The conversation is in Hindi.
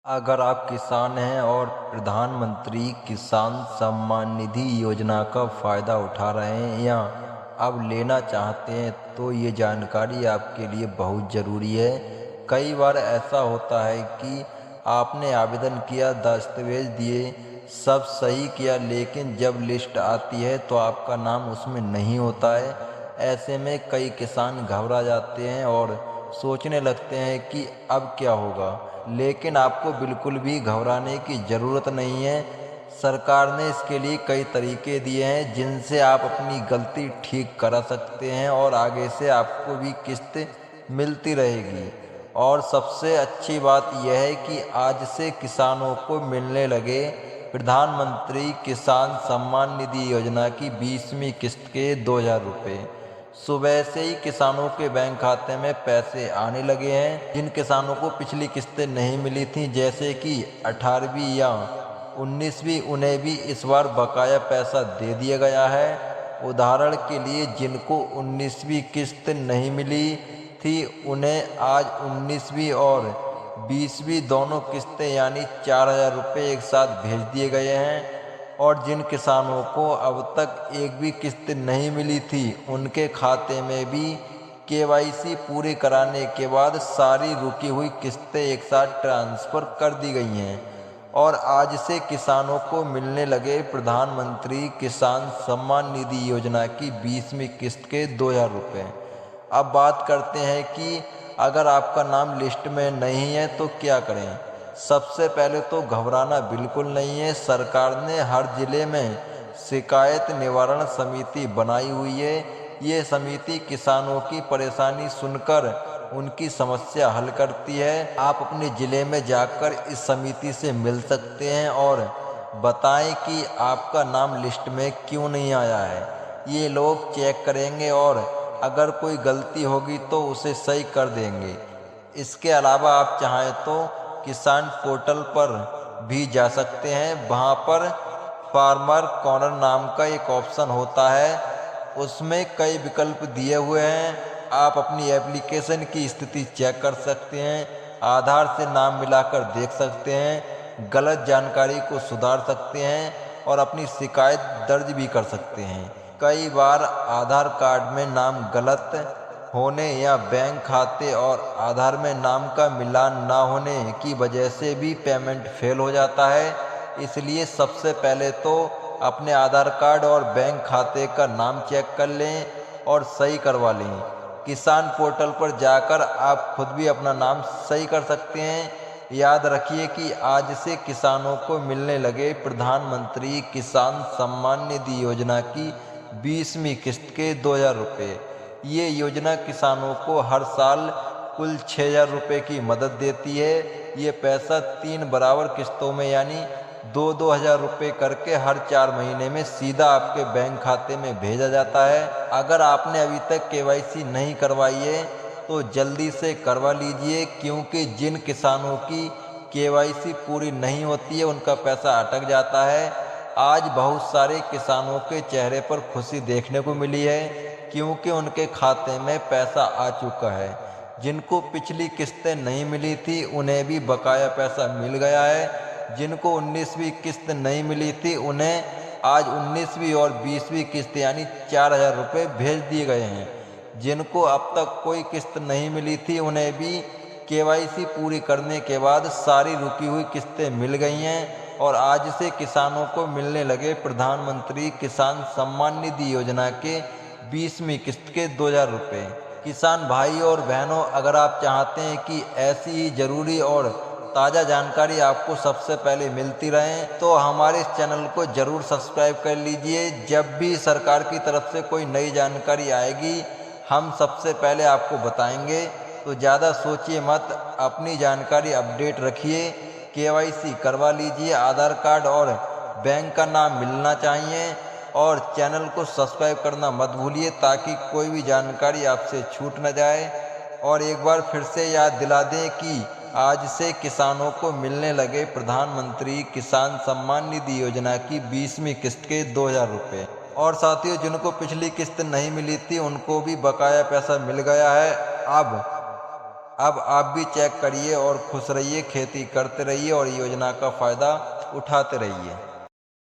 अगर आप किसान हैं और प्रधानमंत्री किसान सम्मान निधि योजना का फ़ायदा उठा रहे हैं या अब लेना चाहते हैं तो ये जानकारी आपके लिए बहुत ज़रूरी है। कई बार ऐसा होता है कि आपने आवेदन किया, दस्तावेज़ दिए, सब सही किया, लेकिन जब लिस्ट आती है तो आपका नाम उसमें नहीं होता है। ऐसे में कई किसान घबरा जाते हैं और सोचने लगते हैं कि अब क्या होगा। लेकिन आपको बिल्कुल भी घबराने की ज़रूरत नहीं है। सरकार ने इसके लिए कई तरीके दिए हैं जिनसे आप अपनी गलती ठीक करा सकते हैं और आगे से आपको भी किस्त मिलती रहेगी। और सबसे अच्छी बात यह है कि आज से किसानों को मिलने लगे प्रधानमंत्री किसान सम्मान निधि योजना की 20वीं किस्त के 2000 रुपये। सुबह से ही किसानों के बैंक खाते में पैसे आने लगे हैं। जिन किसानों को पिछली किस्तें नहीं मिली थीं, जैसे कि 18वीं या 19वीं, उन्हें भी इस बार बकाया पैसा दे दिया गया है। उदाहरण के लिए जिनको 19वीं किस्त नहीं मिली थी, उन्हें आज 19वीं और 20वीं दोनों किस्तें यानी 4000 रुपये एक साथ भेज दिए गए हैं। और जिन किसानों को अब तक एक भी किस्त नहीं मिली थी, उनके खाते में भी केवाईसी पूरी कराने के बाद सारी रुकी हुई किस्तें एक साथ ट्रांसफ़र कर दी गई हैं। और आज से किसानों को मिलने लगे प्रधानमंत्री किसान सम्मान निधि योजना की 20वीं किस्त के 2000 रुपये। अब बात करते हैं कि अगर आपका नाम लिस्ट में नहीं है तो क्या करें। सबसे पहले तो घबराना बिल्कुल नहीं है। सरकार ने हर जिले में शिकायत निवारण समिति बनाई हुई है। ये समिति किसानों की परेशानी सुनकर उनकी समस्या हल करती है। आप अपने ज़िले में जाकर इस समिति से मिल सकते हैं और बताएं कि आपका नाम लिस्ट में क्यों नहीं आया है। ये लोग चेक करेंगे और अगर कोई गलती होगी तो उसे सही कर देंगे। इसके अलावा आप चाहें तो किसान पोर्टल पर भी जा सकते हैं। वहाँ पर फार्मर कॉर्नर नाम का एक ऑप्शन होता है, उसमें कई विकल्प दिए हुए हैं। आप अपनी एप्लीकेशन की स्थिति चेक कर सकते हैं, आधार से नाम मिलाकर देख सकते हैं, गलत जानकारी को सुधार सकते हैं और अपनी शिकायत दर्ज भी कर सकते हैं। कई बार आधार कार्ड में नाम गलत होने या बैंक खाते और आधार में नाम का मिलान ना होने की वजह से भी पेमेंट फेल हो जाता है। इसलिए सबसे पहले तो अपने आधार कार्ड और बैंक खाते का नाम चेक कर लें और सही करवा लें। किसान पोर्टल पर जाकर आप खुद भी अपना नाम सही कर सकते हैं। याद रखिए कि आज से किसानों को मिलने लगे प्रधानमंत्री किसान सम्मान निधि योजना की 20वीं किस्त के 2000 रुपये। ये योजना किसानों को हर साल कुल 6000 रुपये की मदद देती है। ये पैसा 3 बराबर किस्तों में यानी 2-2 हज़ार रुपये करके हर 4 महीने में सीधा आपके बैंक खाते में भेजा जाता है। अगर आपने अभी तक केवाईसी नहीं करवाई है तो जल्दी से करवा लीजिए, क्योंकि जिन किसानों की केवाईसी पूरी नहीं होती है उनका पैसा अटक जाता है। आज बहुत सारे किसानों के चेहरे पर खुशी देखने को मिली है, क्योंकि उनके खाते में पैसा आ चुका है। जिनको पिछली किस्तें नहीं मिली थी उन्हें भी बकाया पैसा मिल गया है। जिनको 19वीं किस्त नहीं मिली थी उन्हें आज 19वीं और 20वीं किस्त यानी 4000 रुपये भेज दिए गए हैं। जिनको अब तक कोई किस्त नहीं मिली थी उन्हें भी केवाईसी पूरी करने के बाद सारी रुकी हुई किस्तें मिल गई हैं। और आज से किसानों को मिलने लगे प्रधानमंत्री किसान सम्मान निधि योजना के 20वीं किस्त के 2000 रुपये। किसान भाई और बहनों, अगर आप चाहते हैं कि ऐसी ही ज़रूरी और ताज़ा जानकारी आपको सबसे पहले मिलती रहे तो हमारे इस चैनल को ज़रूर सब्सक्राइब कर लीजिए। जब भी सरकार की तरफ से कोई नई जानकारी आएगी हम सबसे पहले आपको बताएंगे। तो ज़्यादा सोचिए मत, अपनी जानकारी अपडेट रखिए, केवाईसी करवा लीजिए, आधार कार्ड और बैंक का नाम मिलना चाहिए और चैनल को सब्सक्राइब करना मत भूलिए ताकि कोई भी जानकारी आपसे छूट न जाए। और एक बार फिर से याद दिला दें कि आज से किसानों को मिलने लगे प्रधानमंत्री किसान सम्मान निधि योजना की 20वीं किस्त के 2000 रुपये। और साथियों, जिनको पिछली किस्त नहीं मिली थी उनको भी बकाया पैसा मिल गया है। अब अब आप भी चेक करिए और खुश रहिए, खेती करते रहिए और योजना का फ़ायदा उठाते रहिए।